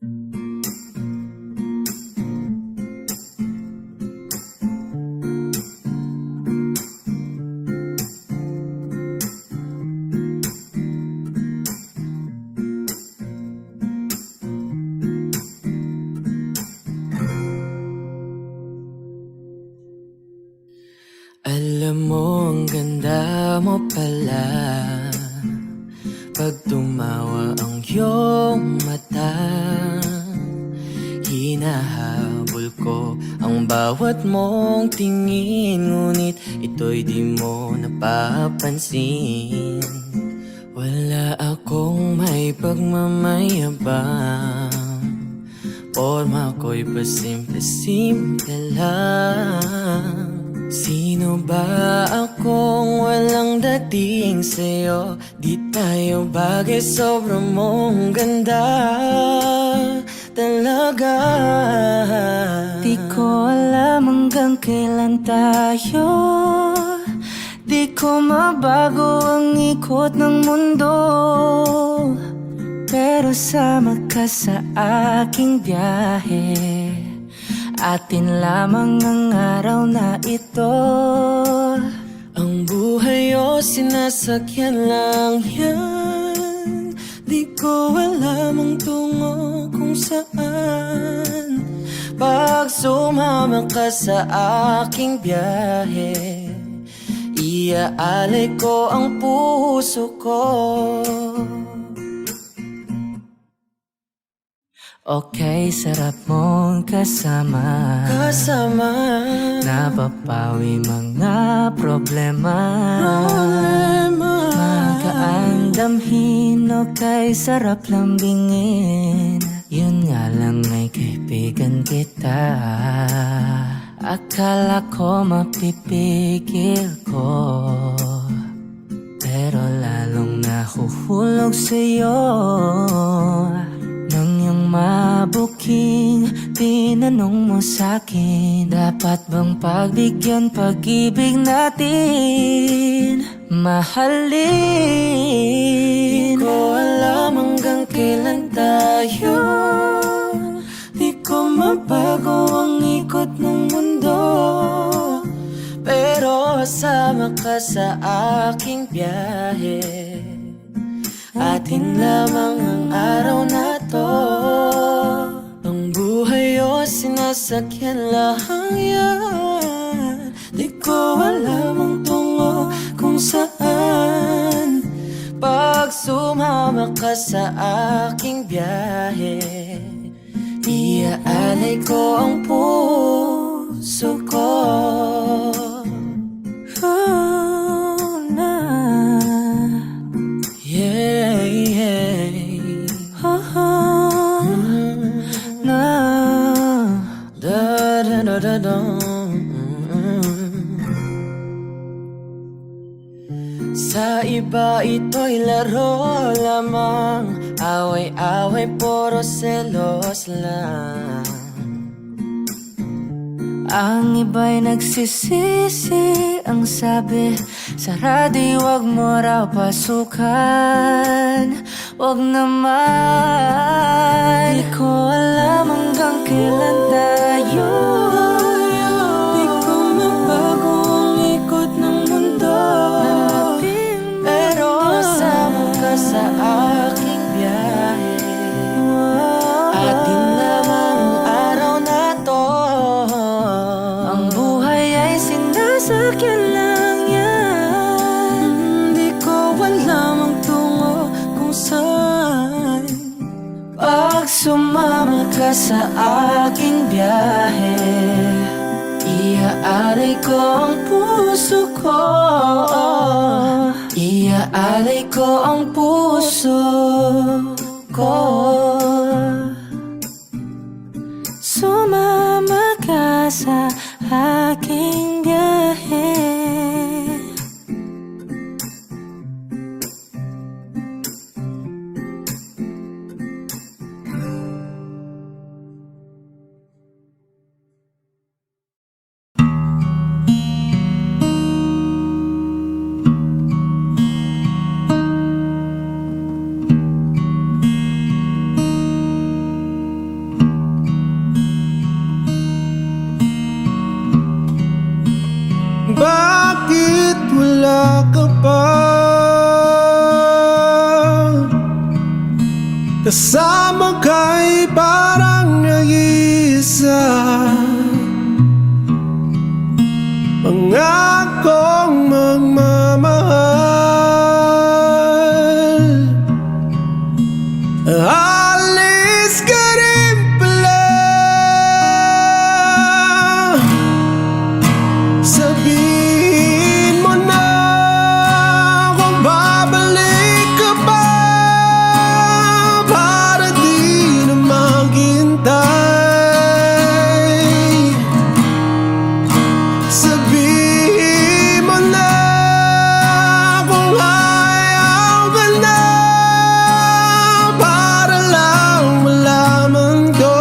Alam mo, ang ganda mo pala pag tumawa ang iyong mata. Hinahabol ko ang bawat mong tingin, ngunit ito'y di mo napapansin. Wala akong may pagmamayabang, forma ko'y pasimple-simple lang. Sino ba akong walang dating sa'yo? Di tayo bagay, sobrang mong ganda talaga. Di ko alam hanggang kailan tayo, di ko mabago ang ikot ng mundo, pero sama ka sa aking biyahe. Atin lamang ang araw na ito. Ang buhay o sinasakyan lang yan, di ko alam ang tungo kung saan. Pag sumama ka sa aking biyahe, iaalay ko ang puso ko. Okay, sarap mong kasama, napapawi mga problema. Magaan damhin, okay, sarap lambingin. Yun nga lang ay kaibigan kita. Akala ko mapipigil ko, pero lalong nahuhulog sa'yo. Nang yung mabuking tinanong mo sa'kin, dapat bang pagbigyan pag-ibig natin, mahalin? Di ko alam hanggang kailan tayo, di ko mabago ang ikot ng mundo, pero sama ka sa aking biyahe. Atin lamang ang araw na to. Ang buhay o sinasakyan lang yan, di ko alam ang tungo kung saan. Pag sumama ka sa aking biyahe, iaalay ko ang puso ko. Sa iba ito'y laro lamang, away-away puro selos lang. Ang iba'y nagsisisi, ang sabi sa radyo, wag mo raw pasukan. Wag naman. Di ko alam hanggang kailan tayo, di ko mabago ang ikot ng mundo, pero sama ka sa aking biyahe. Atin lamang ang araw na to. ang buhay ay sinasakyan lang yan. Di ko alam ang tungo kung saan. Pag sumama ka sa aking biyahe, iaalay ko ang puso ko. Iaalay ko ang puso ko. Sumama ka sa aking biyahe. Kasama ka'y parang nag-iisa, pangakong magmamahal. Alis ka rin pala, sabihin mo na kung babalik ka pa, para di na maghintay. Sabihin mo na kung ayaw ka na, para lang malaman ko.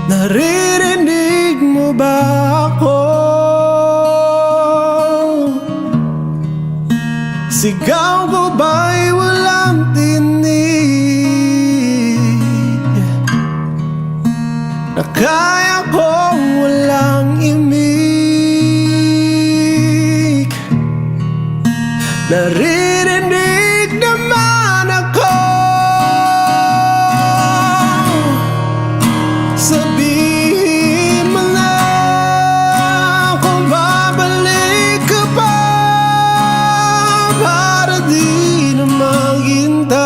Naririnig mo ba ako? Sigaw ko ba'y walang tinig, na kaya kong walang imig? Naririnig naman ako. Sabihin mo na kung babalik ka pa, para di na maghintay.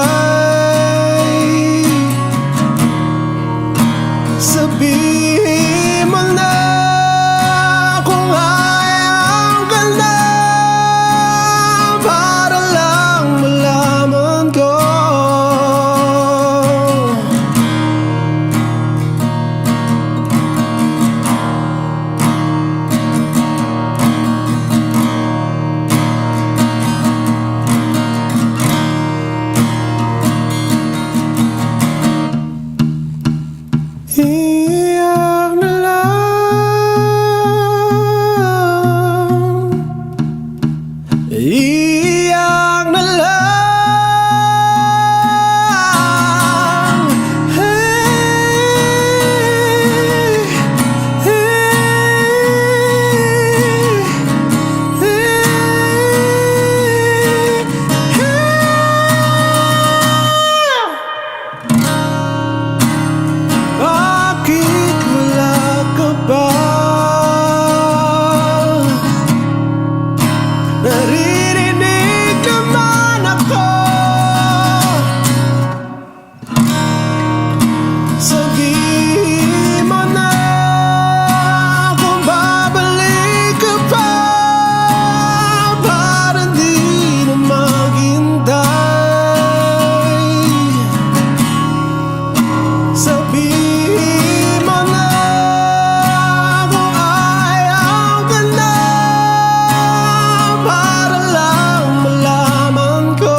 Sabihin mo na kung ayaw ka na, para lang malaman ko. Iyak na lang, iyak na lang. Hey, bakit wala ka ba? Naririnig naman ako. Sabihin mo na kung babalik ka pa, para di na maghintay. Sabihin mo na kung ayaw ka na, para lang malaman ko.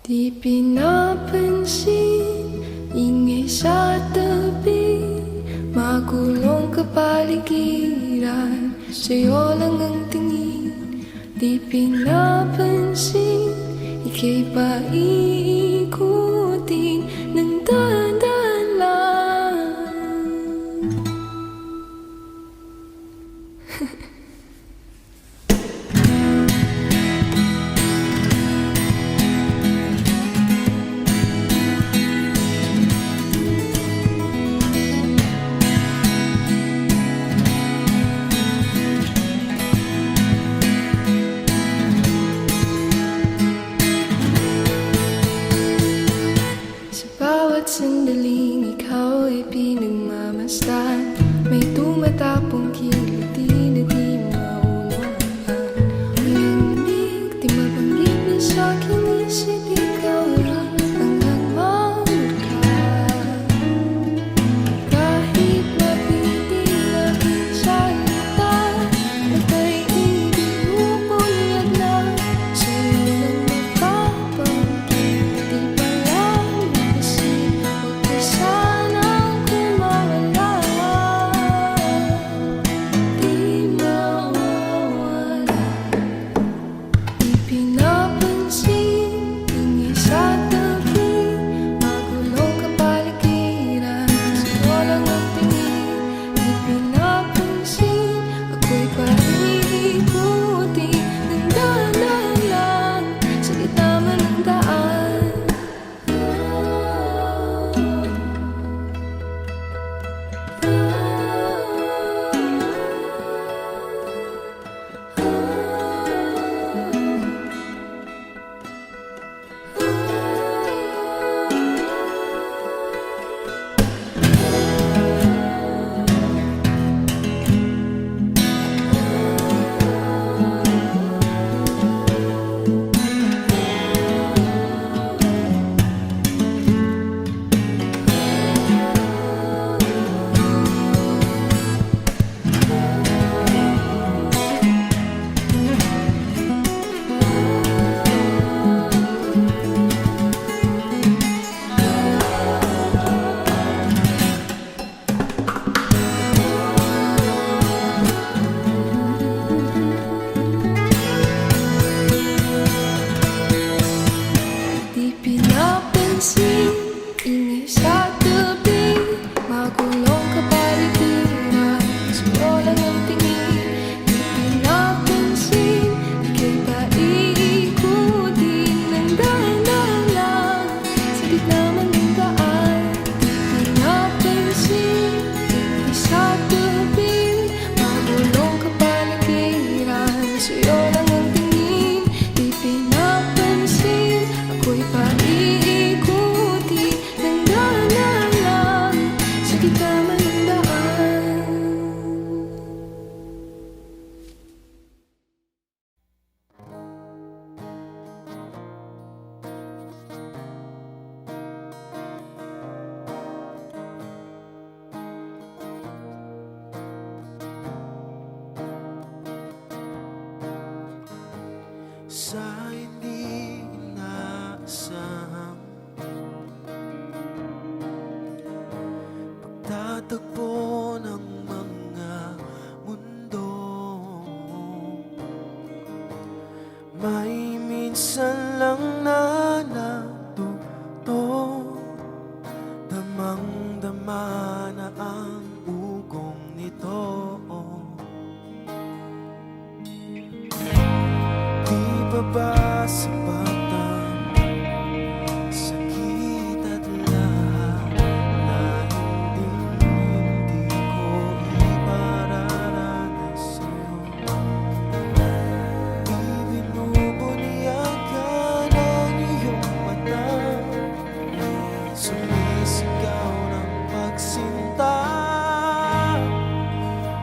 Di pinapansin, ingay sa tabi, magulong kapaligiran, sa'yo lang ang tingin. Di pinapansin, ika'y paikutin ng dahan-dahan lang. sa'yo lang ang tingin. Di pinapansin, ako'y paiikuti ng dahan lang sa kita man ang daan. Sa hindi inaasahang pagtatagpo ng mga mundo, may minsan lang na natuto, damang-dama na ang ugong nito. Di ba ba sapat ang sakit at lahat na hindi ko ipararanas sa'yo? Ibinubunyagan ang iyong mata, sumisigaw ng pagsinta.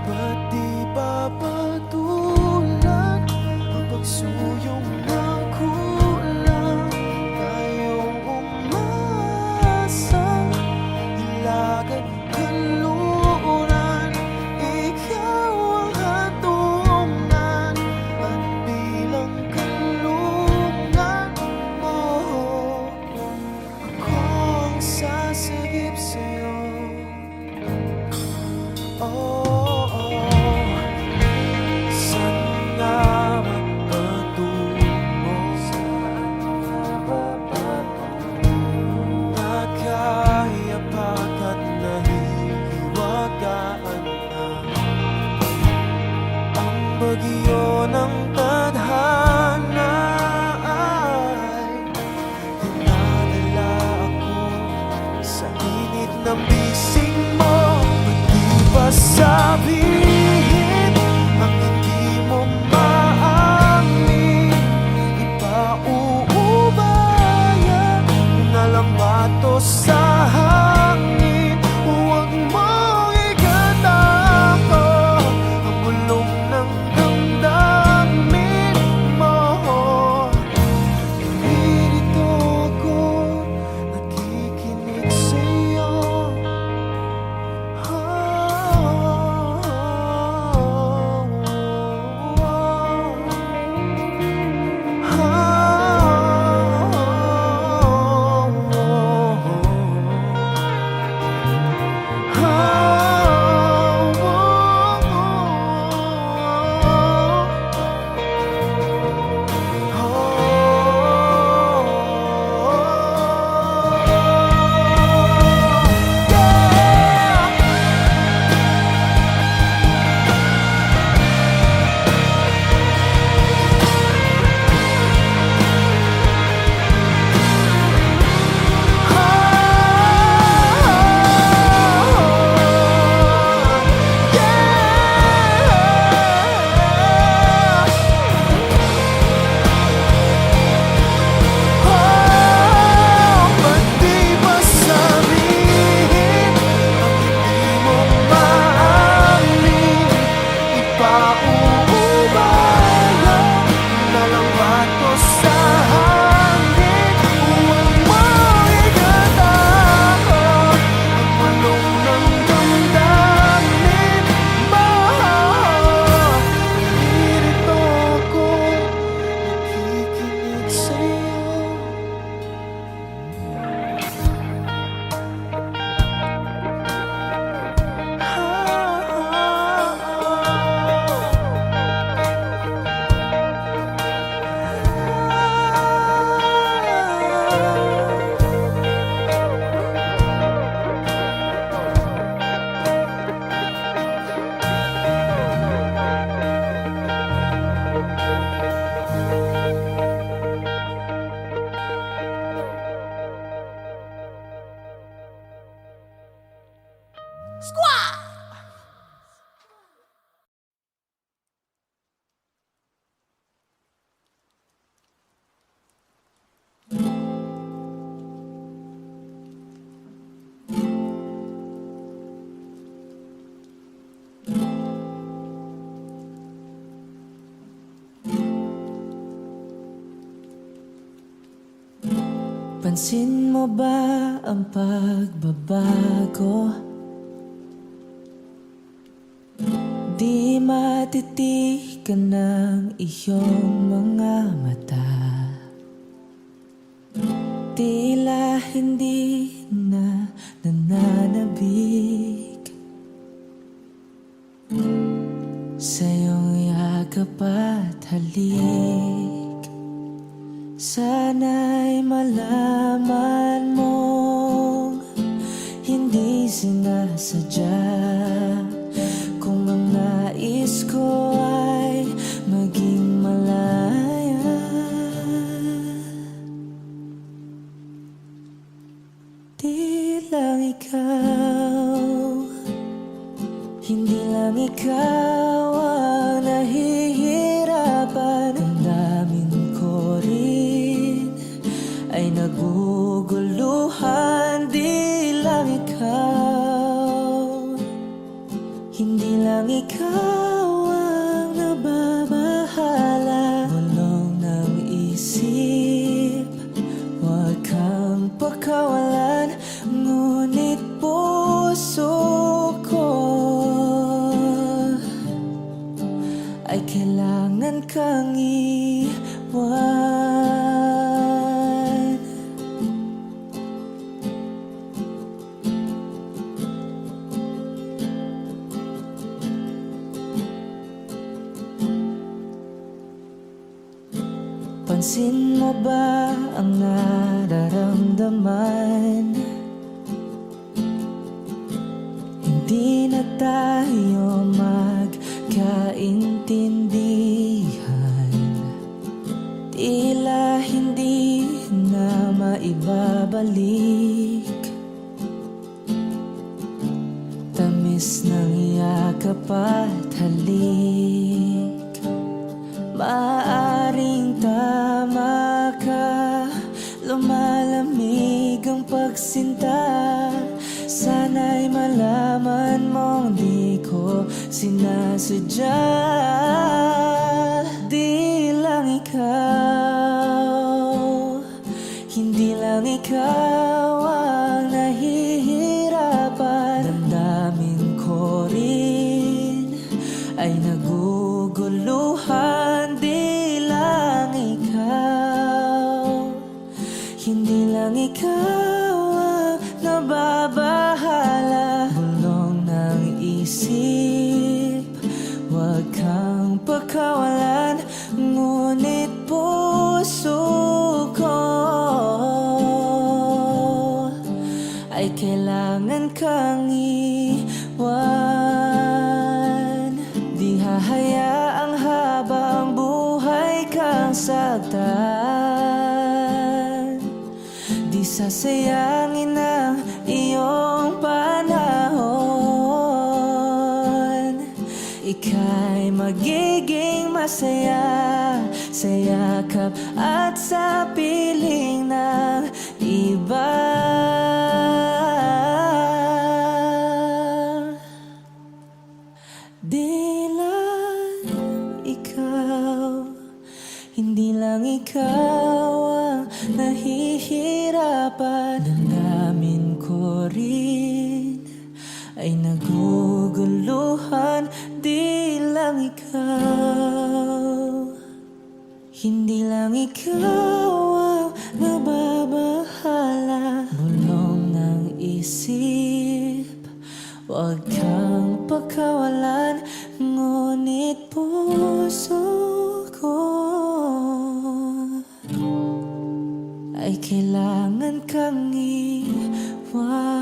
Ba't di ba patulan ang pagsuyong na Pansin mo ba ang pagbabago? Di matitigan ng iyong mga mata. Tila hindi na nananabik sa iyong yakap at halik. Sana'y malaman mong hindi sinasadya kung ang nais ko ay maging malaya. Di lang ikaw, hindi lang ikaw ang nahihirapan. Ang damdamin ko rin ay naguguluhan. Di lang ikaw, hindi lang ikaw ang nababahala. Bulong ng isip, huwag kang pakawalan. Ngunit puso ko ay kailangan kang iwan. Pansin mo ba ang nararamdaman? Hindi na tayo magkaintindihan. Tila hindi na maibabalik tamis ng yakap at halik. Maaring tama ka, lumalamig ang pagsinta. Sana'y malaman mong di ko sinasadya. Di lang ikaw, hindi lang ikaw ang nahihirapan. Damdamin ko rin ay naguguluhan. Di lang ikaw, hindi lang ikaw ang nababahala. Bulong ng isip, huwag kang pakawalan. Ngunit puso ko ay kailangan kang iwan. Di hahayaang habang buhay kang saktan. Di sasayangin ang iyong panahon. Ika'y magiging masaya sa yakap at sa piling ng iba. Di lang ikaw, hindi lang ikaw ang nahihirapan. Damdamin ko rin ay naguguluhan. Di lang ikaw, hindi lang ikaw ang nababahala. Bulong ng isip, huwag kang pakawalan. Ngunit puso ko ay kailangan kang iwan.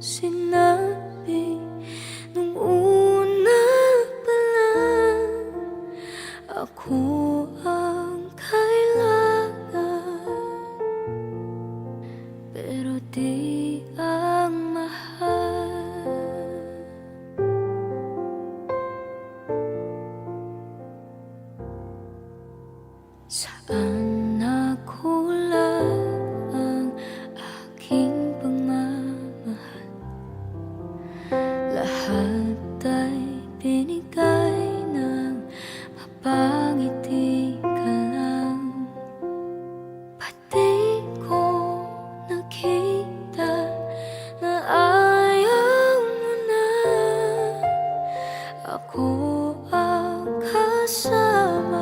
sinabi nung una pa lang ako ang kailangan, pero di ang mahal. Saan nakulang ang aking pagmamahal? Lahat ay binigay ng mapangiti ka lang. Pati ko nakita na ayaw mo na ako ang kasama,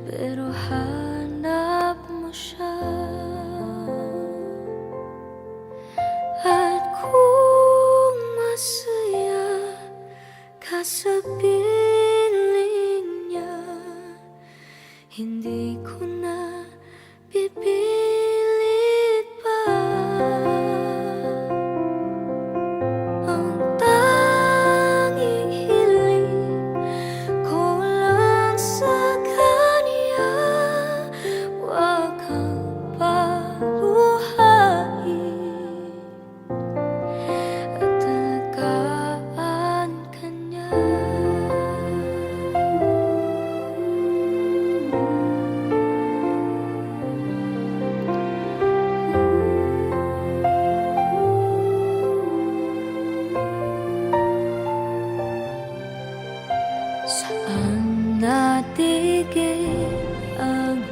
pero hanap mo siya. At kung masaya ka sa piling niya, hindi ko na pipilit pa. Ang tanging hiling ko lang sa kanya, wag kang paluhain at alagaan ka niya. Saan natigil ang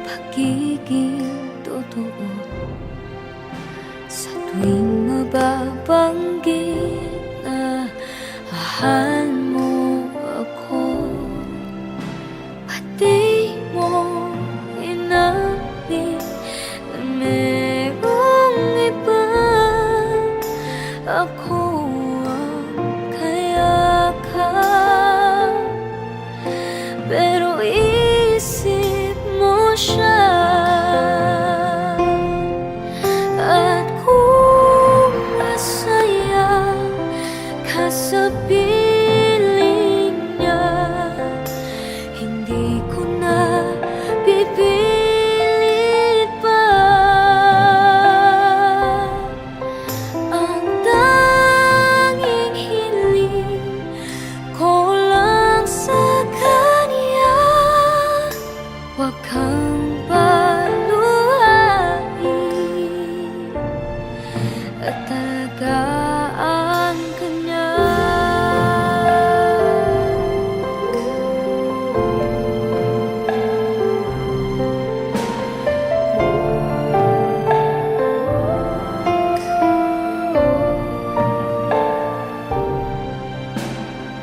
pagiging totoo? Sa tuwing mababanggit na mahal mo ako, pati mo inamin na merong iba. Ako ang kayakap, pero isip mo siya. At kung masaya ka sa piling niya, hindi ko na pipilit pa. Ang tanging hiling ko lang sa kanya, wag kang paluhain at alagaan ka niya.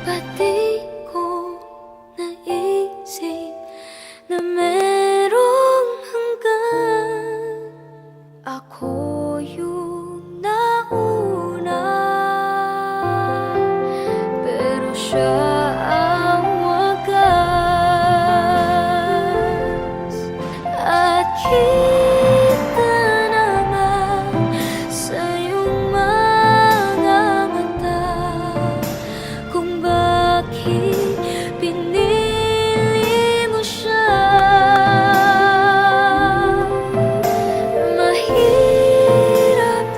Pati ko naisip na merong hanggan, ako yung nauna, pero siya ang wagas. At kita naman sa iyong mga mata kung bakit pinili mo siya. Mahirap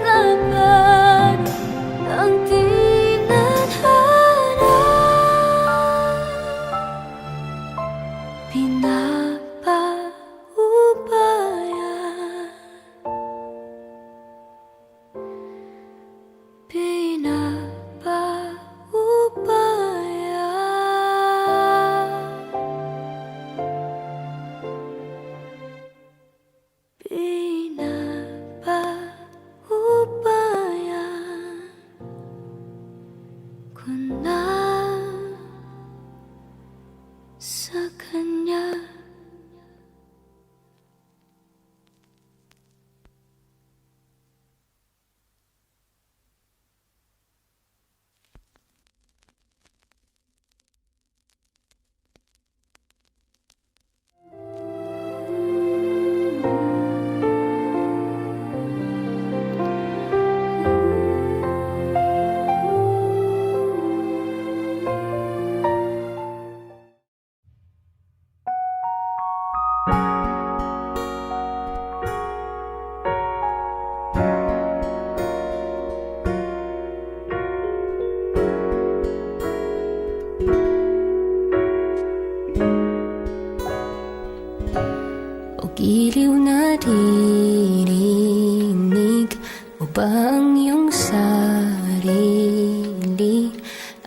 ba ang iyong sarili?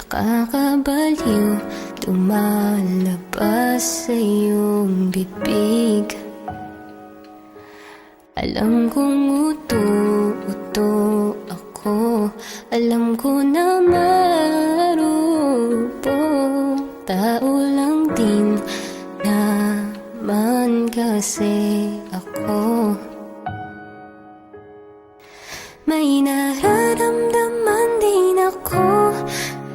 Nakakabaliw, tumalabas sa iyong bibig. Alam kong uto-uto ako, alam ko na marupok, tao lang din naman kasi ako. May nararamdaman din ako,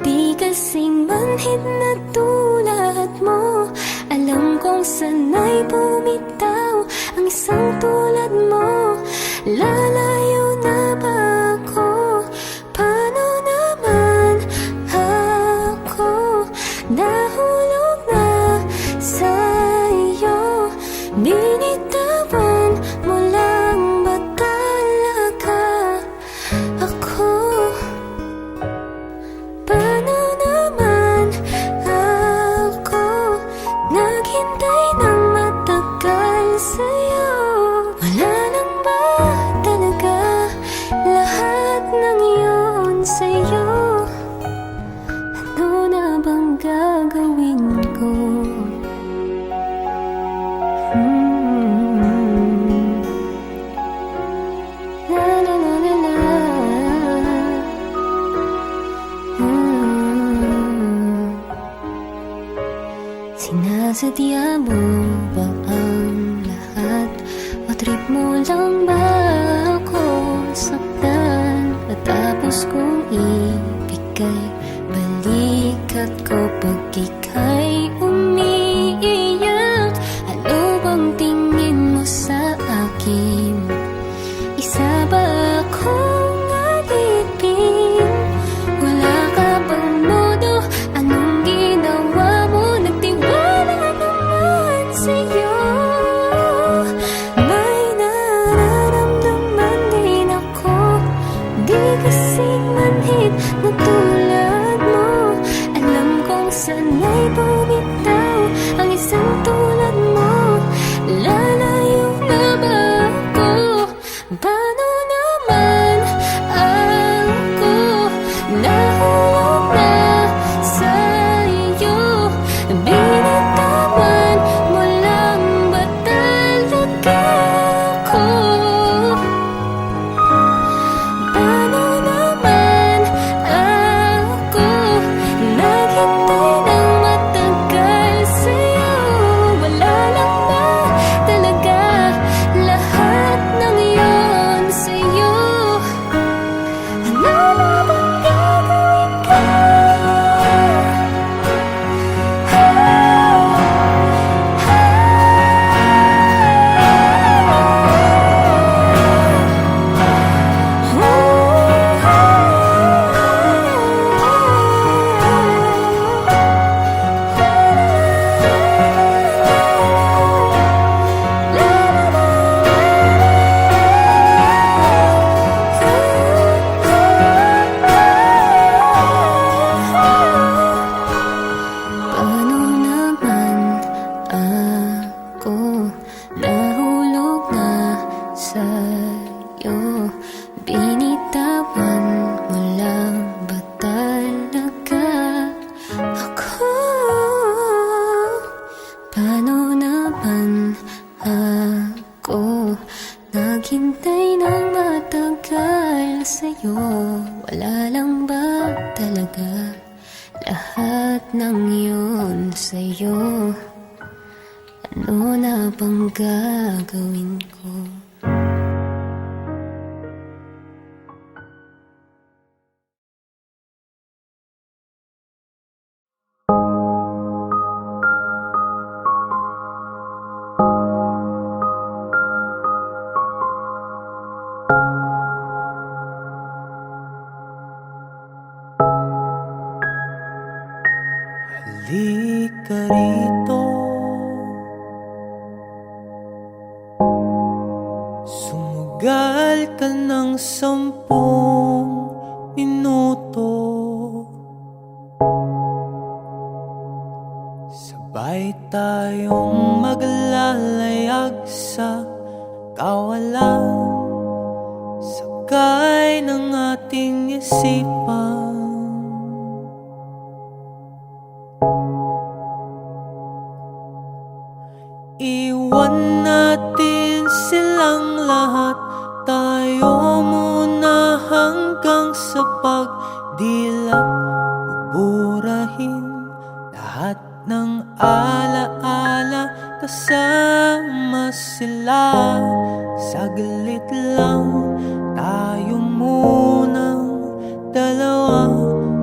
di kasing manhid na tulad mo. Alam kong sanay bumitaw ang isang tulad mo. Lalayo na ba ako? Paano naman ako? Nahulog na sa iyo. Binitawan mo lang ba talaga ako? Paano naman ako naghintay ng matagal sa'yo? Wala lang ba talaga lahat ng iyon sa'yo? Ano na bang gagawin ko? La la la la la. Sinasadya mo ba ang lahat? O trip mo lang ba ako saktan? Matapos kong ibigay balikat ko pag ika'y umiiyak. Ano bang tingin mo sa akin? Isa ba akong alipin? Wala ka bang modo? Anong ginawa mo? Nagtiwala naman sa'yo. May nararamdaman din ako, di kasing manhid na tulad mo. Alam kong sanay bumitaw ang isang tulad mo. Lalayo na ba ako? Paano naman ako nahulog na sa iyo? Binitawan mo lang ba talaga ako? Paano naman ako naghintay ng matagal sa'yo? Wala lang ba talaga lahat ng iyon sa'yo? Ano na bang gagawin ko? Paano naman ako nahulog na sa'yo? Binitawan mo lang ba talaga ako? Paano naman ako naghintay ng matagal sa'yo? Wala lang ba talaga lahat ng iyon sa'yo? Ano na bang gagawin ko? Halika rito, sumugal ka ng 10 minuto. Sabay tayong maglalayag sa kawalan, sa ibigay ng ating isipan. Iwan natin silang lahat, tayo muna hanggang sa pagdilat. Burahin lahat ng alaala, kasama sila. Saglit lang, tayo munang dalawa.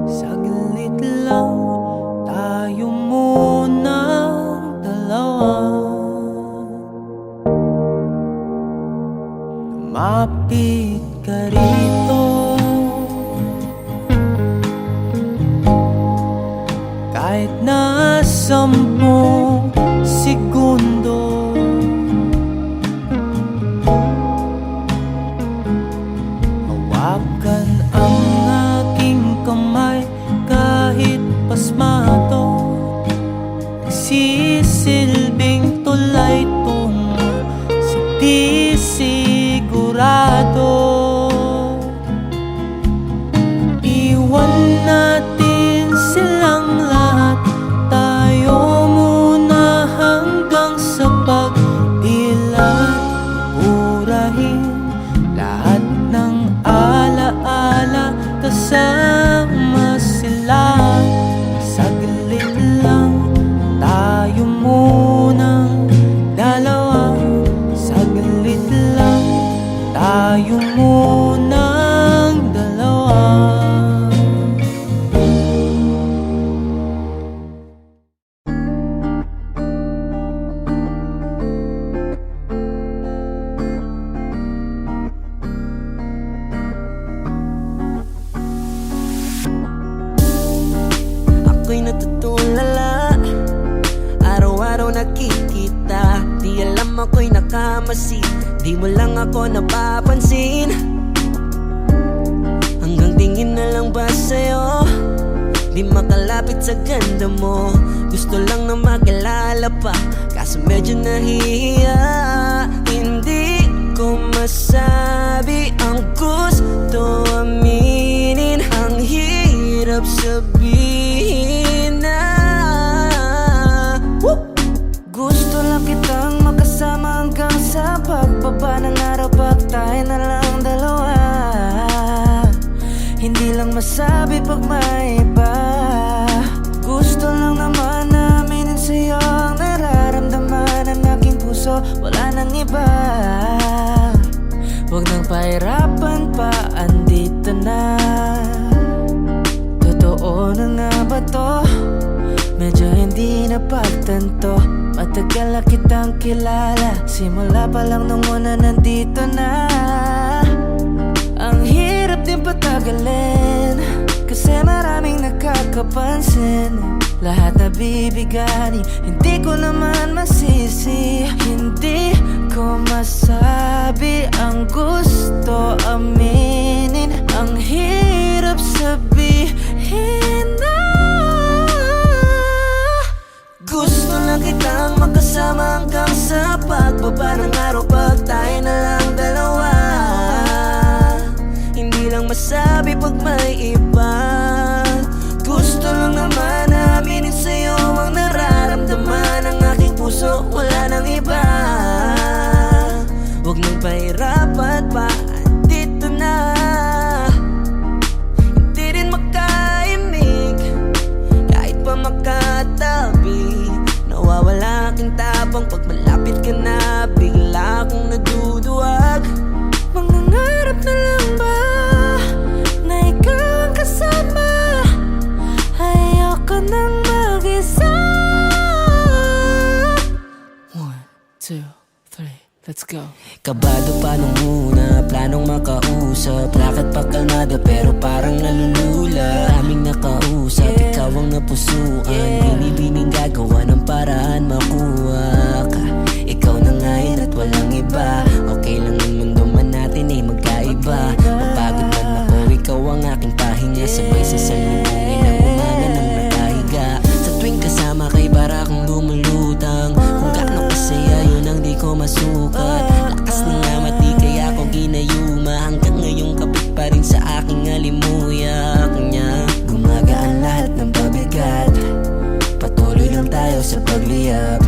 Saglit lang, tayo munang dalawa. Lumapit ka rito, kahit na 10 segundo. Hawakan ang aking kamay kahit pasmado. Nagsisilbing tulay tungo sa di sigurado. Iwan natin silang lahat, tayo muna hanggang sa pagdilat. Burahin lahat ng alaala, kasama sila. Saglit lang, tayo munang dalawa. Saglit lang, tayo munang dalawa. Ako'y natutulala, araw-araw nakikita. Di alam ako'y nakamasi, di mo lang ako napapansin. Hanggang tingin na lang ba sa'yo, di makalapit sa ganda mo. Gusto lang na makilala pa, kaso medyo nahihiya. Hindi ko masabi ang gusto aminin, ang hirap sabihin na gusto lang kitang makasama hanggang sa pagbaba ng araw, pag tayo na lang dalawa. Hindi lang masabi pag may iba. Gusto lang naman aminin sa'yo ang nararamdaman ng aking puso, wala nang iba. Huwag nang pahirapan pa, andito na. Totoo na nga ba to? Medyo hindi napagtanto. Matagal na kitang kilala, simula pa lang nung una nandito na. Ang hirap din patagalin, kasi maraming nakakapansin. Lahat na bibigani, hindi ko naman masisi. Hindi ko masabi ang gusto aminin, ang hirap sabihin na. Gusto lang kitang makasama hanggang sa pagbaba ng araw, pag tayo na lang dalawa. Hindi lang masabi pag may iba. Gusto lang naman aminin sa'yo ang nararamdaman ng aking puso, wala nang iba. Huwag nang pahirapan pa, andito na. Hindi rin makaimig, kahit pa makatabi. Nawawala aking tapang pag malapit ka na, bigla akong naduduwag. Mangangarap na lang ba na ikaw ang kasama? Ayoko nang mag-isa. 1, 2, 3, let's go. Kabado pa nung una, planong makausap. Lakad pa kalmado pero parang nalulula. Aming nakausap, ikaw ang napusuan. Binibining gagawa ng paraan makuha ka. Ikaw na ngayon at walang iba. Okay lang ang mundo man natin ay magkaiba. Mapagod man ako, ikaw ang aking pahinga. Sabay sa salubungin ng umaga nang nakahiga. Sa tuwing kasama kay para akong lumulutang. Kung gaano kasaya yun ang di ko masukat. Lakas ng amat di kaya ako ginayuma. Hanggang ngayong pinalimuyak niya. Gumagaan lahat ng pabigat, patuloy lang tayo sa pagliyap.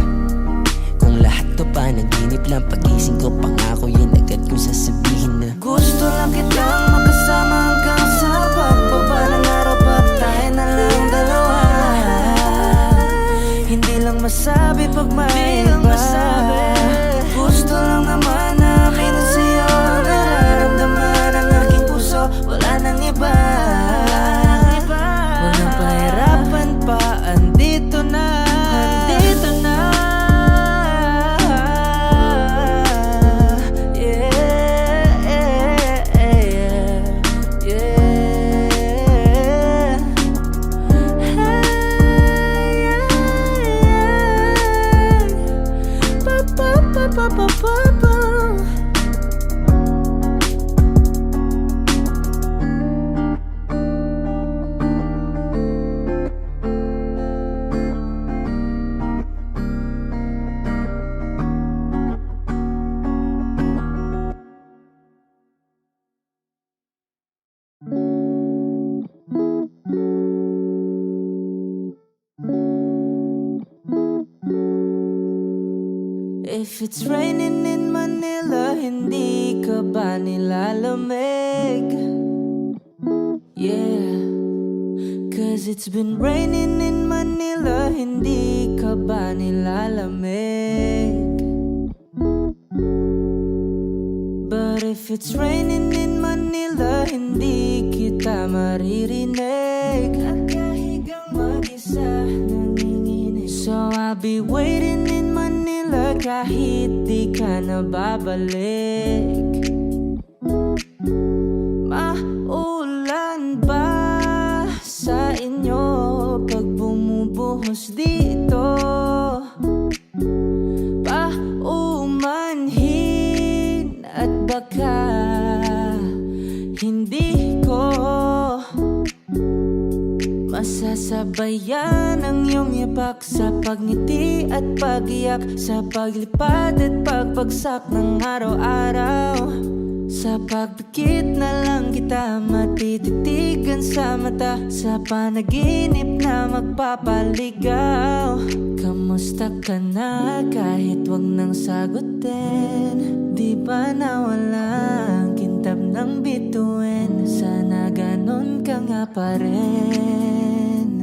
Kung lahat to panaginip lang, pagising ko pangako yan agad kong sasabihin na gusto lang kitang makasama hanggang sa pagbaba ng araw. Pag tayo na lang dalawa, hindi lang masabi pag may iba. Gusto lang naman na akin na sa'yo ang nararamdaman ng aking puso. Wala nang iba, walang pahirapan pa. Andito na, andito na. If it's raining in Manila, hindi ka ba nilalamig? Yeah, cause it's been raining in Manila, hindi ka ba nilalamig? But if it's raining in Manila, hindi kita maririnig. Nakahigang mag-isa, nanginginig. So I'll be waiting in Manila kahit di ka na babalik. Maulan ba sa inyo pag bumubuhos dito? Paumanhin at baka hindi ko masasabayan ang iyong yapak sa pagngiti at pagiyak, sa paglipad at pagbagsak ng araw-araw. Sa pagdikit na lang kita matititigan sa mata, sa panaginip na magpapaligaw. Kamusta ka na kahit wag nang sagutin? Di ba nawalang kintab ng bituin? Sana ganon ka nga pa rin.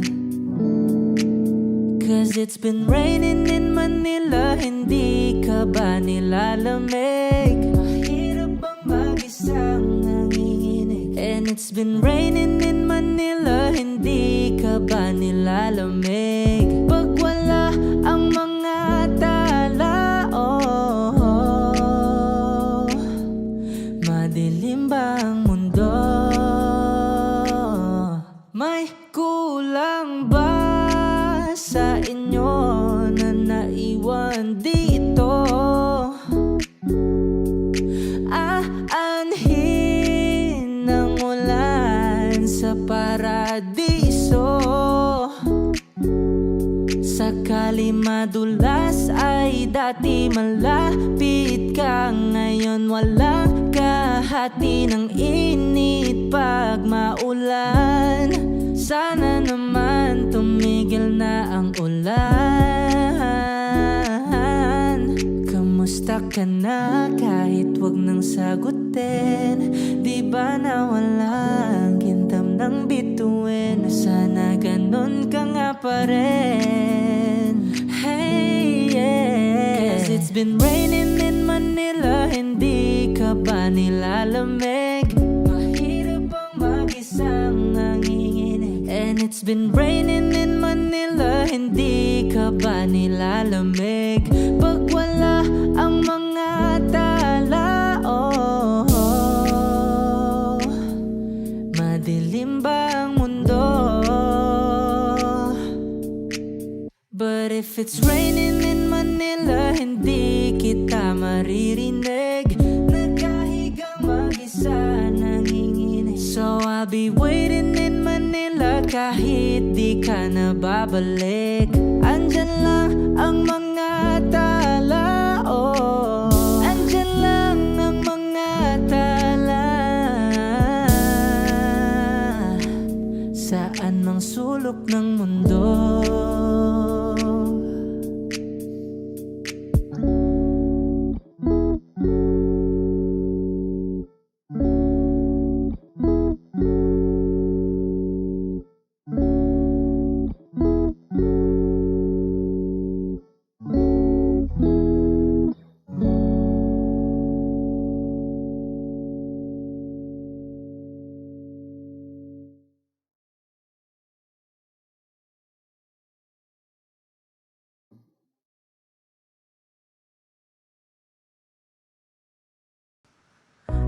Cause it's been raining in Manila, hindi ka ba nilalamig? Mahirap bang mag-isang nanginginig? And it's been raining in Manila, hindi ka ba nilalamig? Pag wala ang mga tala, oh, madilim ba ang mundo? May kulang ba sa inyo na naiwan dito? Aanhin ng ulan sa paradiso. Sakali madulas ay dati malapit ka, ngayon wala kahati ng init pag maulan. Sana naman tumigil na ang ulan. Kamusta ka na kahit wag nang sagutin? Di ba nawalang kintam ng bituin? Sana ganon ka nga pa rin. Hey, yeah. Cause it's been raining in Manila, hindi ka ba nilalamig? Mahirap bang mag-isang nanginginig? And it's been raining in Manila, hindi ka ba nilalamig? Pag wala ang mga tala, oh, madilim ba ang mundo? But if it's raining in Manila, hindi kita maririnig. Nagkahigang mag-isa, nanginginig. So I'll be waiting in Manila kahit di ka na babalik. Andyan lang ang mga tala, oh, andyan lang ang mga tala. sulok ng mundo.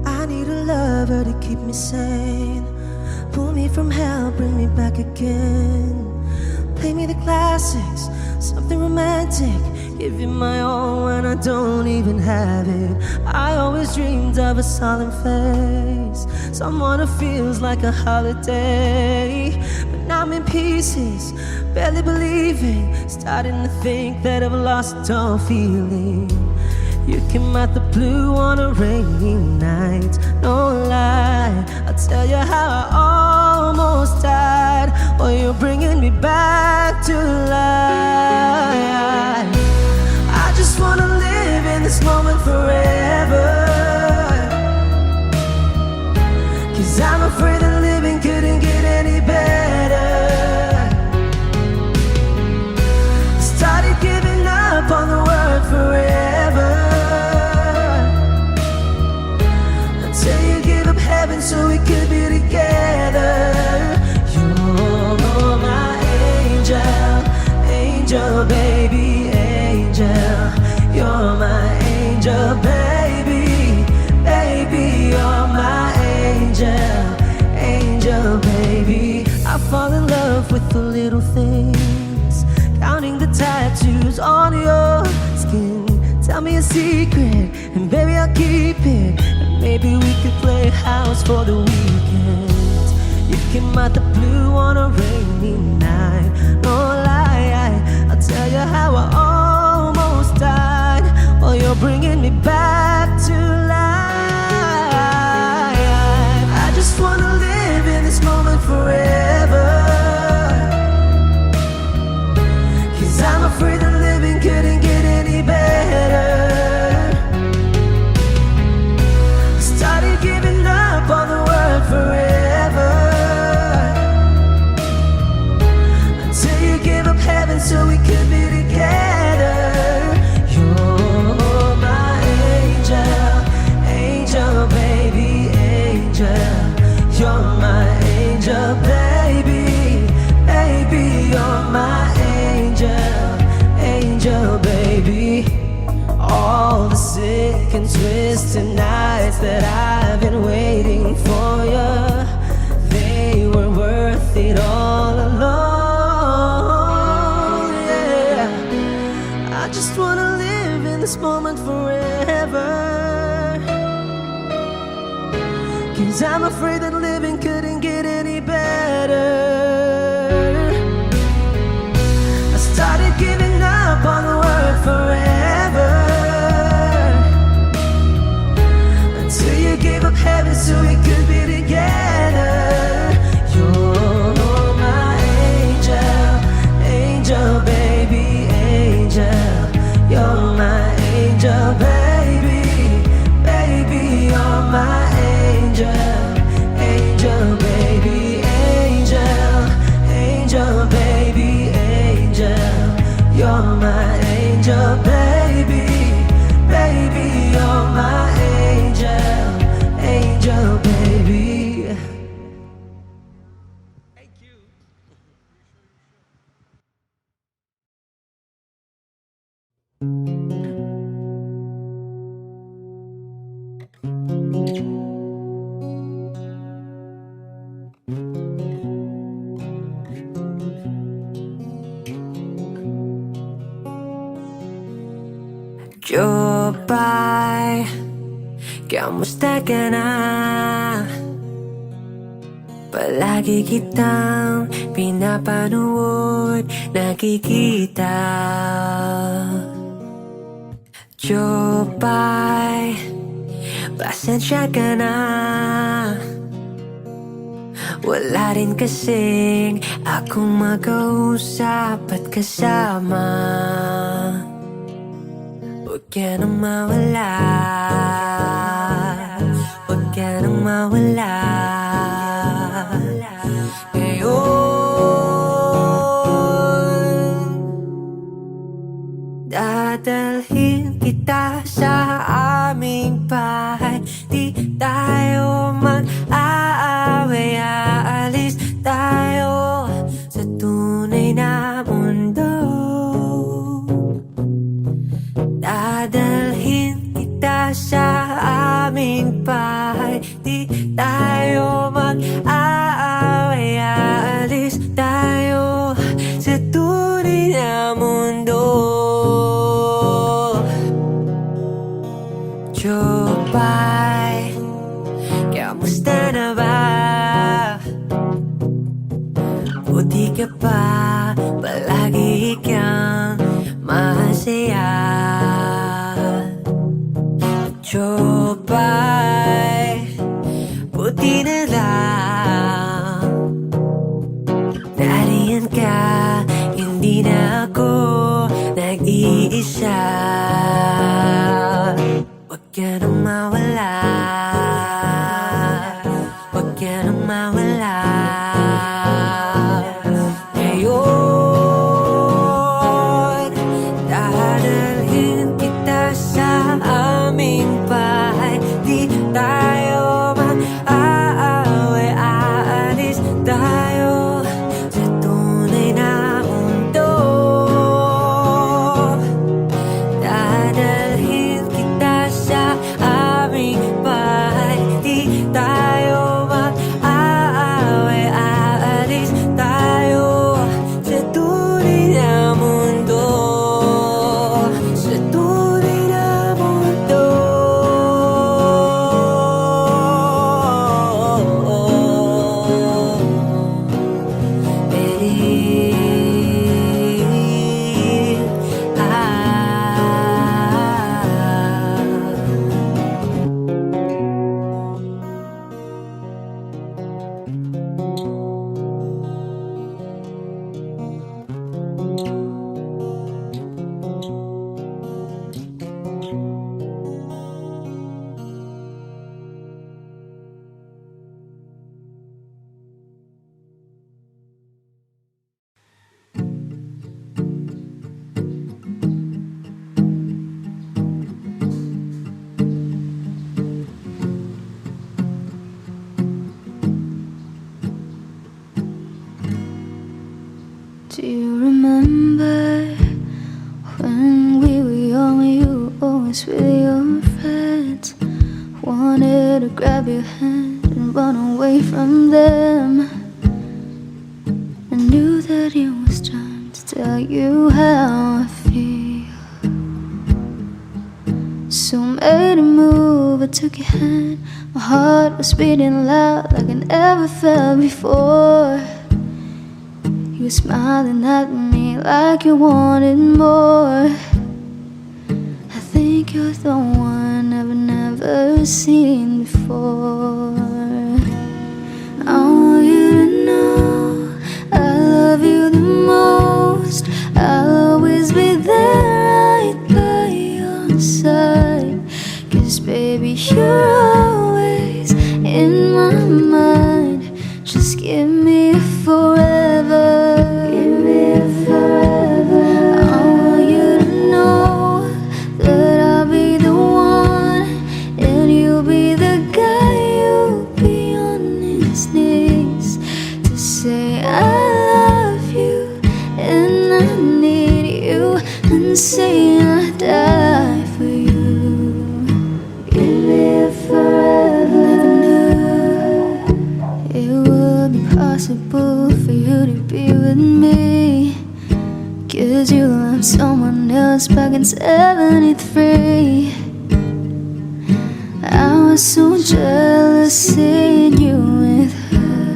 I need a lover to keep me sane. Pull me from hell, bring me back again. Play me the classics, something romantic. Give you my all when I don't even have it. I always dreamed of a solemn face, someone who feels like a holiday. But now I'm in pieces, barely believing, starting to think that I've lost all feeling. You came out the blue on a rainy night, no lie. I'll tell you how I almost died, while you're bringing me back to life. I just wanna live in this moment forever, 'cause I'm afraid that living couldn't get any better. I started giving up on the word forever, until you give up heaven so we could be together. You're my angel, angel baby, angel. You're my angel baby, baby. You're my angel, angel baby. I fall in love with the little things, counting the tattoos on your skin. Tell me a secret, and baby I'll keep it. And maybe we could play house for the weekend. You came out the blue on a rainy night, no lie. I'll tell you how I almost died, while you're bringing me back to life. I just wanna live in this moment forever, 'cause I'm afraid that living couldn't get any better. Started giving up on the word forever, until you gave up heaven so we could be together. You're my angel, angel baby, angel. You're my angel baby, baby. You're my angel, angel baby. All the sick and twisted nights that I've been waiting for you, they were worth it all alone. Yeah, I just wanna live in this moment forever, 'cause I'm afraid that living couldn't get any better. I started giving up on the word forever, until you gave up heaven so we could be together. You're my angel, angel baby, angel. You're my angel baby, baby. You're my angel, angel baby, angel, angel baby, angel. You're my angel baby, baby. You're my angel, angel baby. Jopay, kamusta ka na? Palagi kitang pinapanood, nakikita. Jopay, pasensya ka na. Wala rin kasing akong makausap at kasama. Huwag ka nang mawala, huwag ka nang mawala. Ngayon dadalhin kita sa aming bahay. Di tayo mag-aaway, aalis tayo sa tunay na mundo. Dadalhin kita sa aming bahay. Di tayo mag-aaway, aalis tayo sa tunay na mundo. Jopay, kamusta na ba? Buti ka pa, palagi kang masaya. Jopay, buti na lang nariyan ka, hindi na ako nag-iisa. Huwag ka nang mawala, huwag ka nang mawala. Ngayon dadalhin kita sa aming bahay. Di tayo mag-aaway, aalis tayo sa tunay na mundo. Dadalhin kita sa aming bahay. Di tayo mag-aaway, aalis tayo sa tunay na mundo. Sa tunay na mundo. Do you remember when we were young, you were always with your friends? Wanted to grab your hand and run away from them. I knew that it was time to tell you how I feel. So made a move, I took your hand. My heart was beating loud like I never felt before. You were smiling at me like you wanted more. I think you're the one I've never seen before. I want you to know I love you the most. I'll always be there right by your side. 'Cause baby, you're always in my mind. Just give me a forever. Give me a forever. I want you to know that I'll be the one, and you'll be the guy. You'll be on his knees to say I love you and I need you, and say I die for you. Give me a forever. It would be possible for you to be with me, 'cause you loved someone else back in '73. I was so jealous seeing you with her.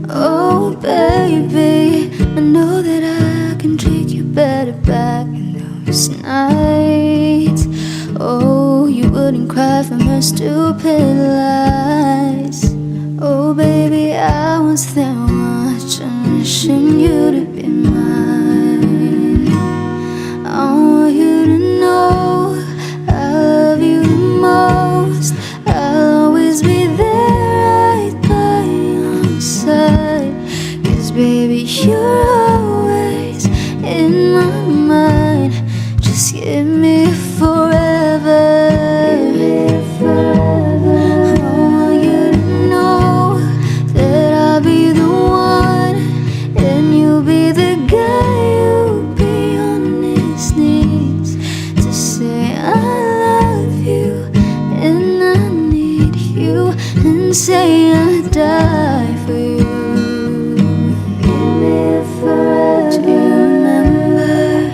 Oh baby, I know that I can treat you better back in those nights. Oh, you wouldn't cry from her stupid lies. was there watching, wishing you to be mine. I want you to know I love you the most. I'll always be there right by your side. 'Cause baby, you're always in my mind. Just give me forever. I want you to know that I'll be the one, and you'll be the guy who'll be on his knees to say I love you and I need you, and say I'd die for you. Give me forever. Do you remember?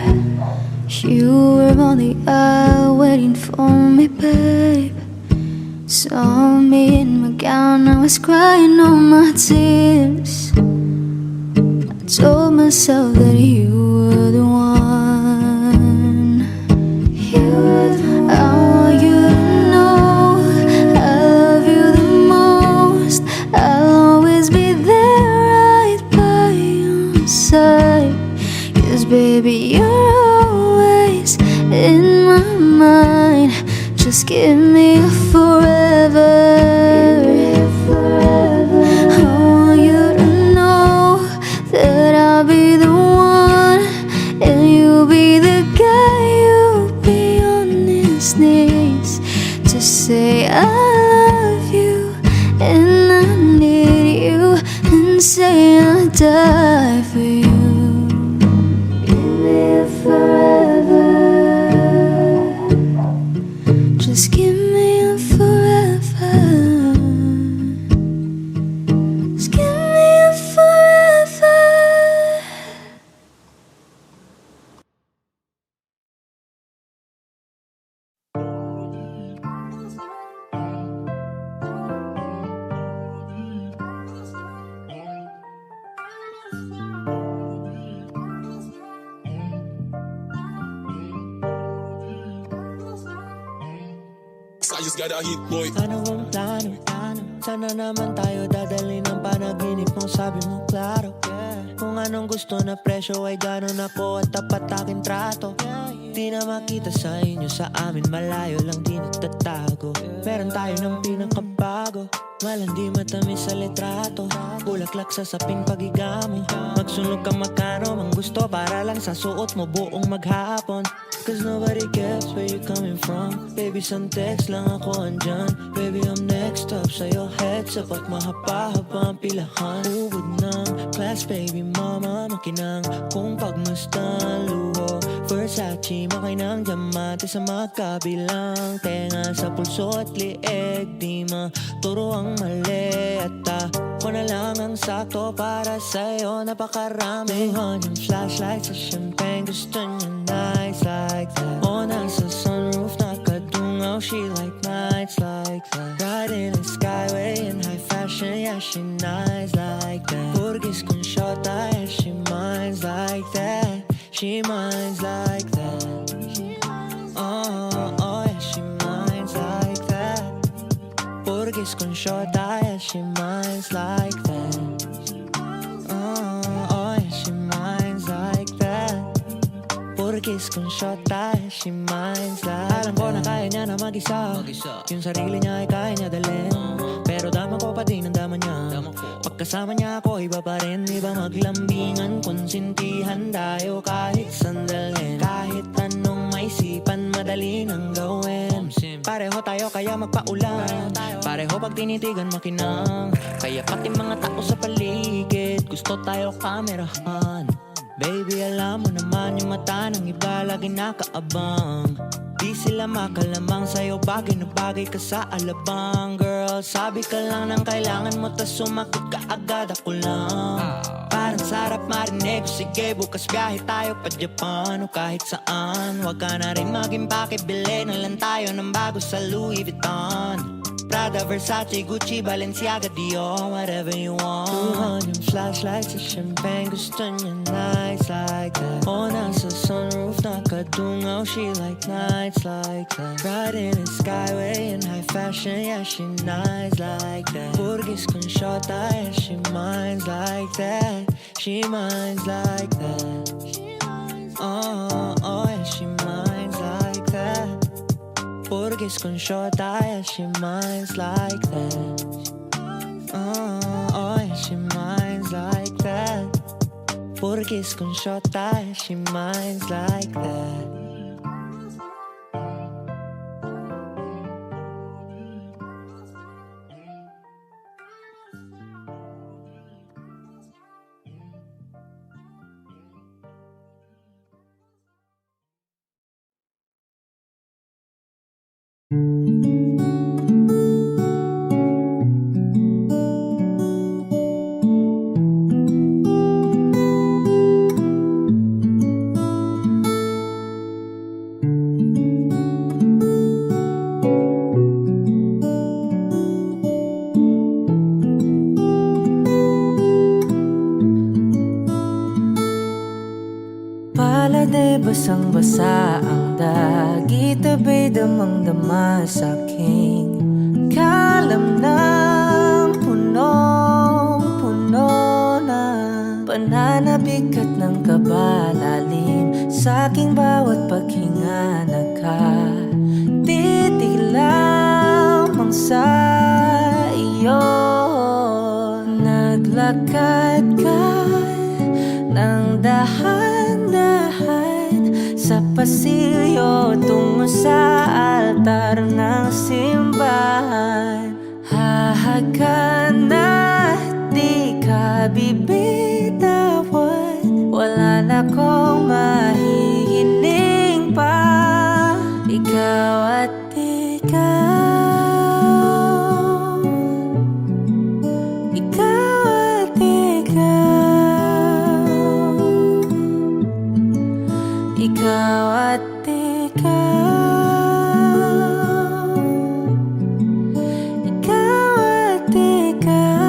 You were on the aisle waiting for me, babe. Saw me in my gown, I was crying all my tears. I told myself that you were the one. I want you to know I love you the most. I'll always be there right by your side. 'Cause baby, you're always in my mind. Just give me a forever. I want you to know that I'll be the one, and you'll be the guy who'll be on his knees to say I love you and I need you, and say I'll die for you. Give me forever. Just give me a forever. Just give me a forever. I just got a hit, boy. Ano bang plano? Sana naman tayo dadali ng panaginip mo, sabi mo klaro. Kung anong gusto na presyo ay ganon ako at tapat aking trato. Di na makita sa inyo, sa amin malayo lang di nagtatago. Meron tayo ng pinakabago, malandi matamis sa litrato. Bulaklak sa saping pagigamo, magsunog kang magkano mang gusto para lang sa suot mo buong maghapon. 'Cause nobody cares where you coming from. Baby, some text lang ako andyan. Baby, I'm next up sa'yo, heads up at mahaba-haba ang pilahan. Uwod ng class, baby mama, makinang kung pagmustan luho. Versace, makinang diamante sa magkabilang tenga. Sa pulso at lieg, di maturo ang mali. At ako na lang ang sakto para sa'yo, napakarami. Tuhon yung flashlight sa champagne, gusto niya nice like that. O nasa sunroof, nakadungaw, she like nights like that. Riding in skyway in high fashion, yeah, she nice like that. Burgis con shota, yeah, she minds like that. She minds like that. Oh, oh, yeah, she minds like that. Burgis con shota, yeah, she minds like that. Oh, oh, yeah, she minds like that. Burgis con shota, yeah, she minds like that. Alam ko na kaya niya na mag-isa. Yung sarili niya ay kaya niya dalhin. Pero dama ko pa din ang dama niya. Pagkasama niya ako iba pa rin. Iba maglambingan, konsintihan tayo kahit sandalin. Kahit anong maisipan, madali nang gawin. Pareho tayo kaya magpaulan. Pareho pag tinitigan makinang. Kaya pati mga tao sa paligid gusto tayo kamerahan. Baby, alam mo naman yung mata ng iba lagi nakaabang. Di sila makalamang sa'yo, bagay na bagay ka sa alabang. Girl, sabi ka lang ng kailangan mo, tas sumagot ka agad, ako lang. Parang sarap marinig, sige bukas biyahe tayo pa Japan o kahit saan. Huwag ka na rin maging pakibili, na lang tayo ng bago sa Louis Vuitton. Prada, Versace, Gucci, Balenciaga, Dior, whatever you want. Tuhan yung flashlight sa champagne, gusto niya nights like that. O nasa sunroof, nakadungaw, she like nights like that. Riding in skyway in high fashion, yeah, she nights like that. Burgis con shota, yeah, she minds like that. She minds like that. Oh, oh, yeah, she minds like that. Burgis con shota, yeah, she minds like that. Oh, oh, yeah, she minds like that. Burgis con shota, yeah, she minds like that. Palade basang-basa ang dagit, abay damang-dama sa'king kalam ng punong-puno na pananabik at ng kabalalim sa'king bawat paghinga. Nakatitig lamang sa iyo, naglakad ka ng dahan-dahan sa pasilyo tungo sa altar ng simbahan. Hahagan at di ka bibitawan, wala na kong mahihiling pa. Ikaw at ikaw, ikaw at ikaw, ikaw at ikaw, ikaw at ikaw.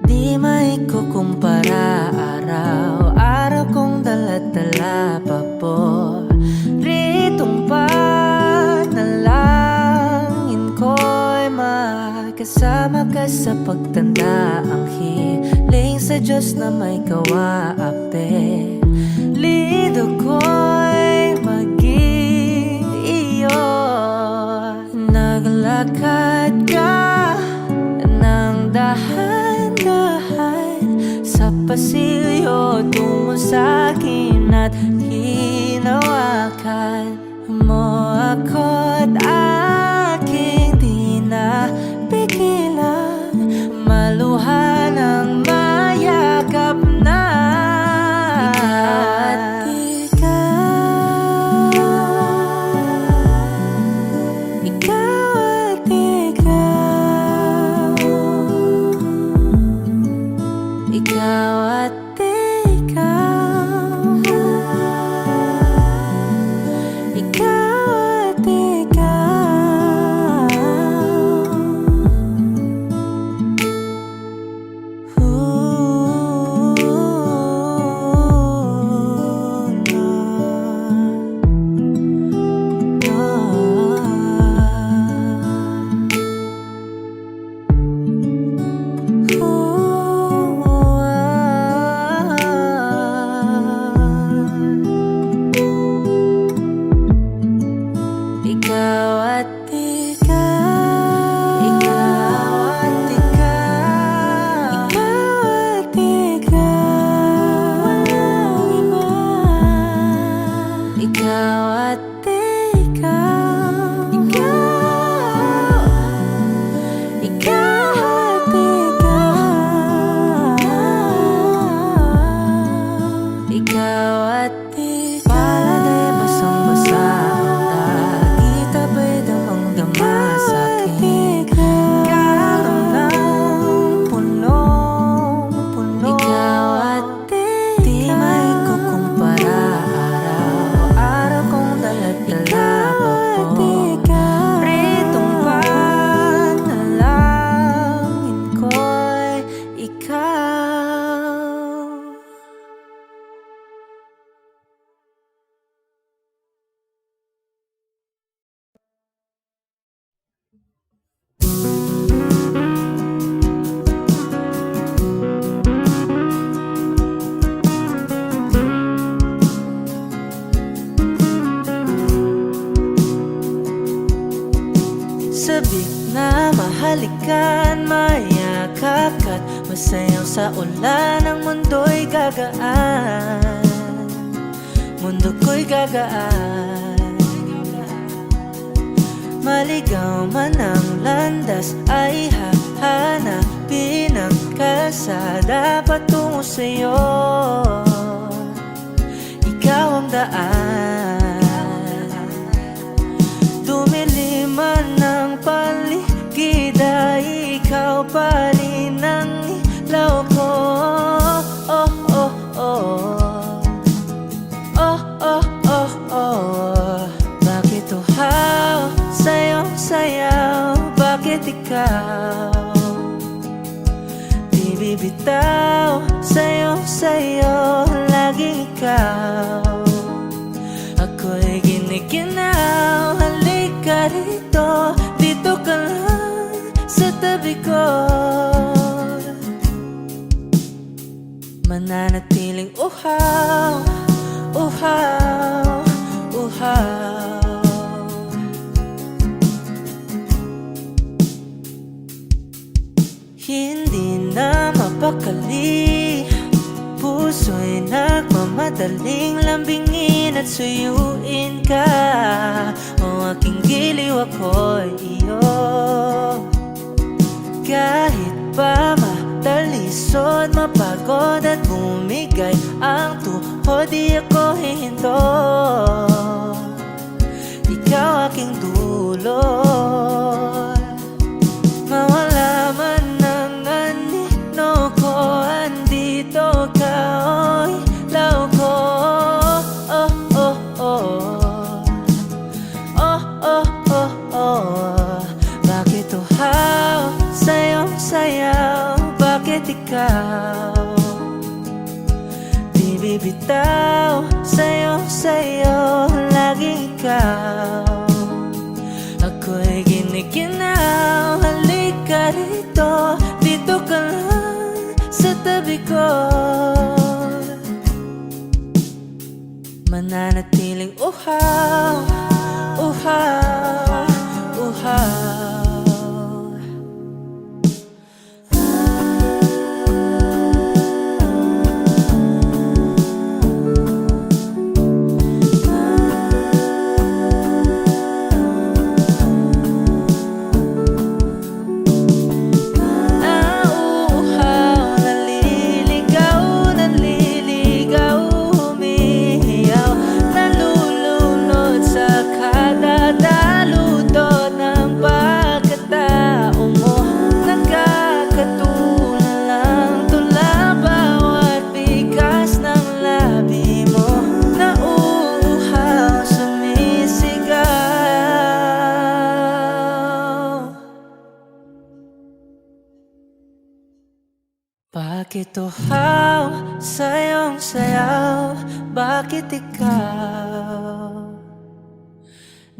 Di maikukumpara, araw-araw kong dala-dala pa po ritong panalangin ko'y makasama ka sa pagtanda. Ang hiling sa Diyos na may kawaape, lido ko'y maging iyo. Naglakad ka ng dahan-dahan sa pasilyo tungo sa'kin at hinawakan mo ako't aking di napigilan, maluha ng mayakap na. Ikaw at ikaw, ikaw at ikaw, ikaw at ikaw. Ikaw at ikaw, ikaw at ikaw, ikaw at ikaw, walang iba. Ikaw at ikaw, ikaw, ikaw at ikaw, ikaw at ikaw. Palade basang-basa ang dagit, abay sabik na mahalikan, mayakap ka't masayaw sa ulan. Ang mundo'y gagaan, mundo ko'y gagaan. Maligaw man ang landas ay hahanapin ang kalsada patungo sa'yo. Ikaw ang daan, dumilim man ang paligid ay ikaw pa rin ang ilaw ko. Oh, oh, oh. Oh, oh, oh, oh. Bakit uhaw sa'yong sayaw? Bakit ikaw di bibitaw? Sa'yong sayo, laging ikaw. Ako'y giniginaw, halika rito, dito ka lang sa tabi ko. Mananatiling uhaw, uhaw, uhaw. Hindi na mapakali, puso'y nagmamadaling lambingin at suyuin ka. O aking giliw, ako'y iyo. Kahit pa matalisod, mapagod at bumigay ang tuhod, di ako hihinto. Ikaw aking dulot, mawala man ang anino ko, andito ka, oy, ilaw ko. Oh, oh, oh. Oh, oh, oh, oh. Bakit uhaw sa'yong sayaw? Bakit ikaw di bibitaw? Sa'yong sayo, laging ikaw. Ako'y giniginaw, halika rito, dito ka lang sa tabi ko. Mananatiling uhaw, uhaw, uhaw. Bakit uhaw sa'yong sayaw? Bakit ikaw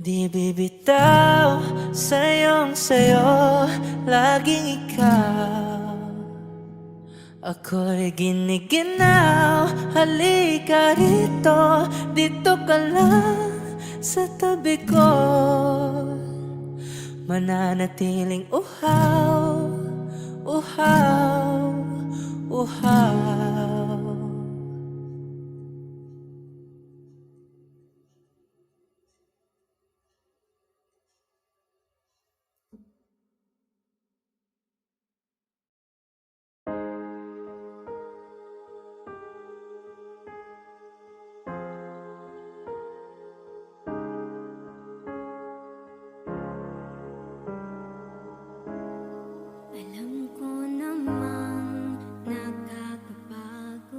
di bibitaw? Sa'yong sayo, laging ikaw. Ako'y giniginaw, halika rito, dito ka lang sa tabi ko. Mananatiling uhaw, uhaw, uhaw. Alam ko namang nagkakabago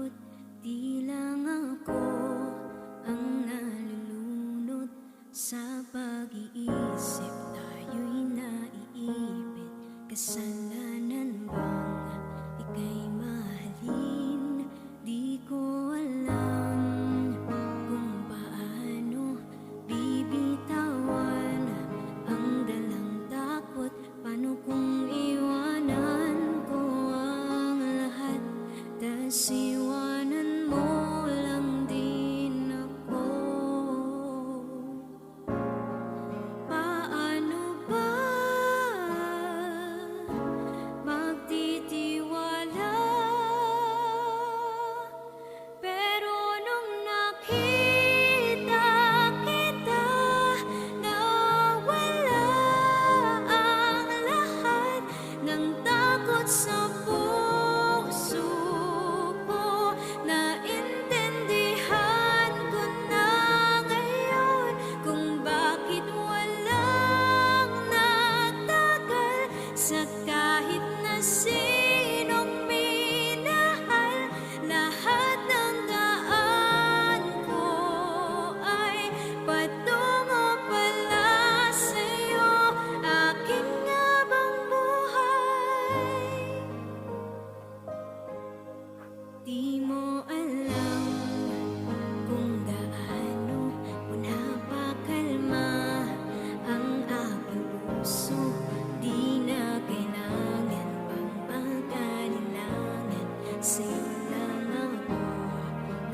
puso. Di na kailangan pang pag-alinlangan. Sa'yo lang ako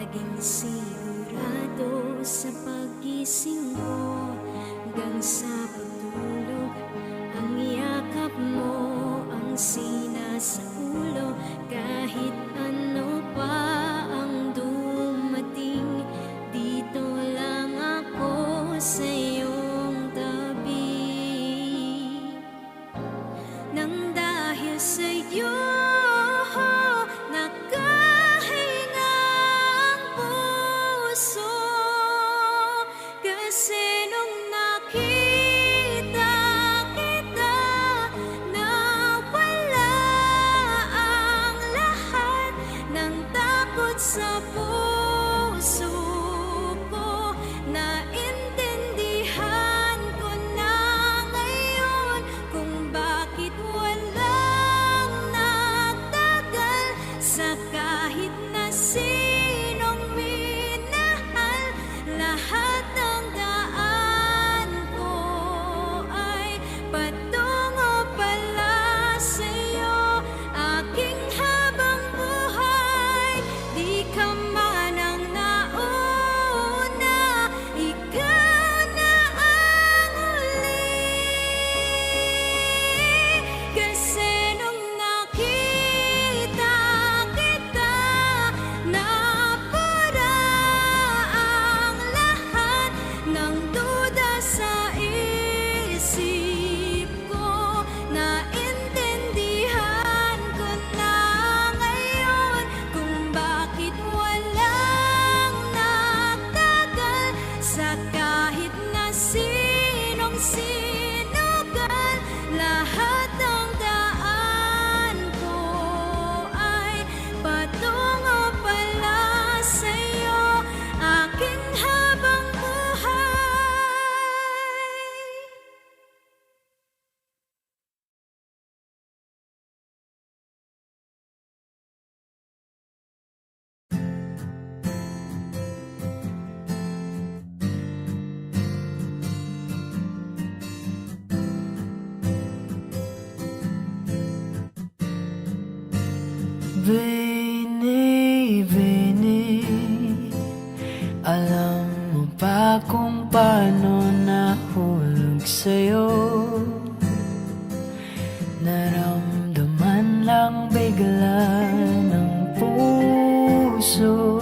naging sigurado. Sa pagising ko hanggang sa pagtulog, ang yakap mo ang sinasaulo. Kahit ano pa ang dumating, dito lang ako sa iyong tabi. Nang dahil sa'yo nakahinga ang puso. Kasi nung nakita kita, nawala ang lahat ng takot sa puso ko. Naintindihan ko na ngayon kung bakit walang nagtagal sa kahit na sinong minahal. Lahat ng daan ko ay patungo pala sa'yo. Aking habang buhay, di ka man ang nauna, ikaw na ang huli. Kasi nung nakita kita, napura ang lahat ng duda sa isip ko. Naintindihan ko na ngayon kung bakit walang nagtagal sa kahit na sinong sinugal. Lahat ng daan ko ay patungo pala sa'yo. Aking habang buhay. Bini, Bini, alam mo ba kung paano nahulog sa'yo? Naramdaman lang bigla ng puso.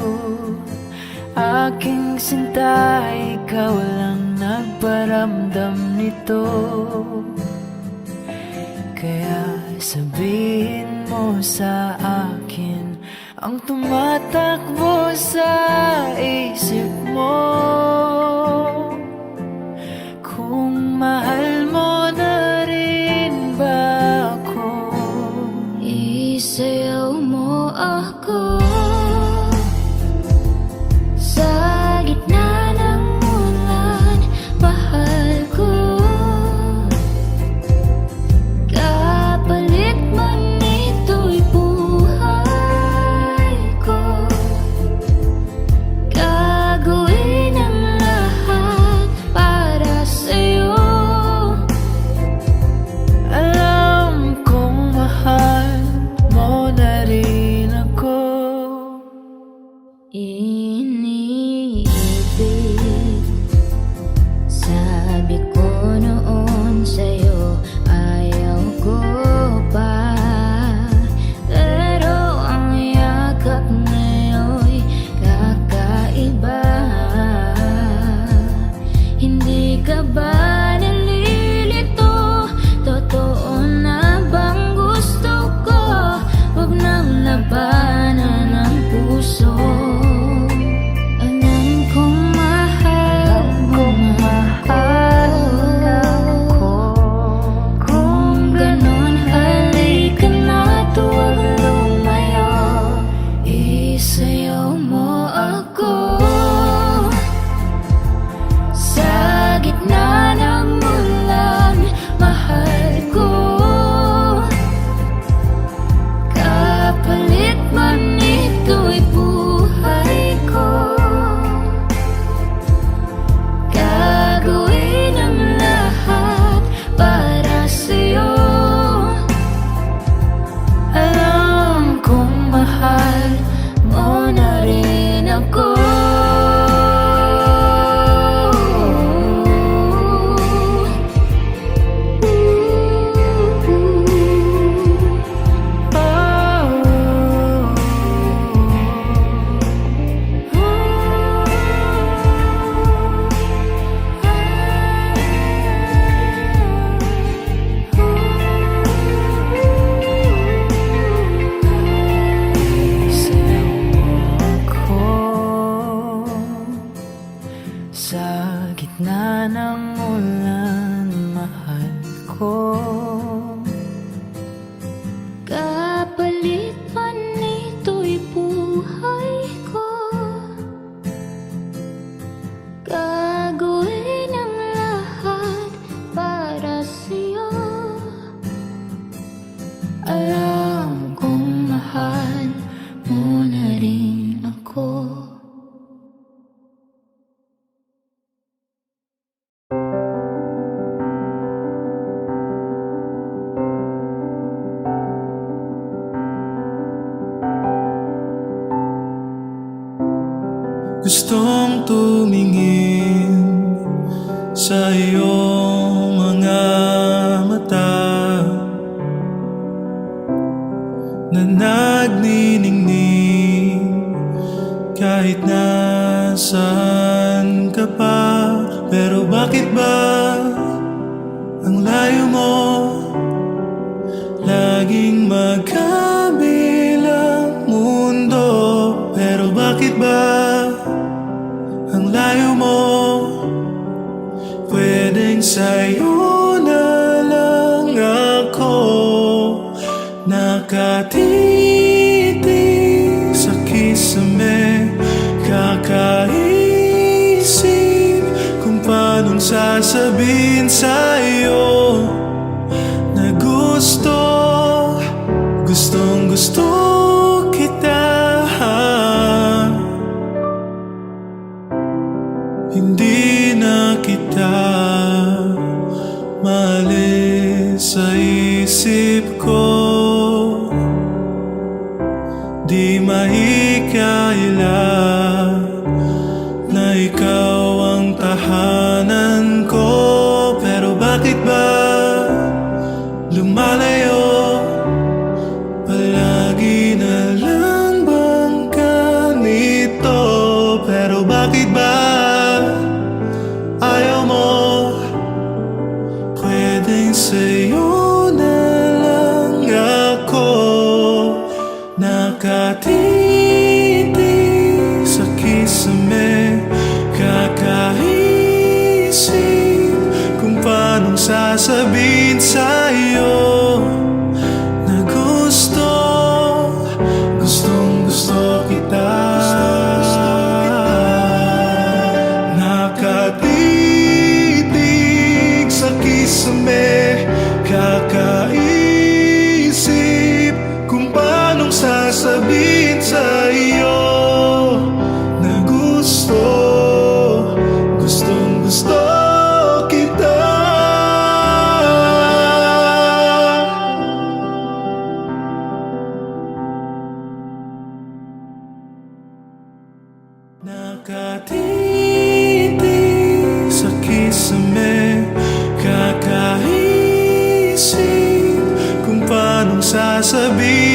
Aking sinta, ikaw lang nagparamdam nito. Kaya sabihin mo sa akin ang tumatakbo sa isip mo. Kung mahal mo na rin ba ako? Isayaw mo ako sa gitna ng ulan, mahal ko. Kapalit man ito'y buhay ko, gagawin ang lahat para sa'yo. Alam kong mahal mo na rin ako. ko. Kapalit pa nito'y buhay ko. Gagawin ang lahat para sa'yo. Alam kong mahal mo na rin ako. Gustong tumingin sa iyong mga mata na nagniningning kahit nasaan ka pa. Pero bakit ba ang layo mo laging magkabilang mundo? Pero bakit ba ang layo mo? Pwedeng sa'yo na lang ako nakatitig sa kisame. Kakaisip kung paanong sasabihin sa'yo na gustong gusto kita. Hindi na kita maalis sa isip ko. Di mahikayala na ikaw ang tahanan ko. Pero bakit ba lumalayo? Palagi na lang bang ganito? Pero bakit ba ayaw mo? Pwedeng sa'yo na lang ako nakatitig sa kisame. Kakaisip kung paanong sasabihin sa'yo na gustong gusto kita. Nakatitig sa kisame. Kakaisip kung paanong sasabihin sa'yo na gustong gusto kita. Nakatitig sa kisame. Kakaisip kung paanong sasabihin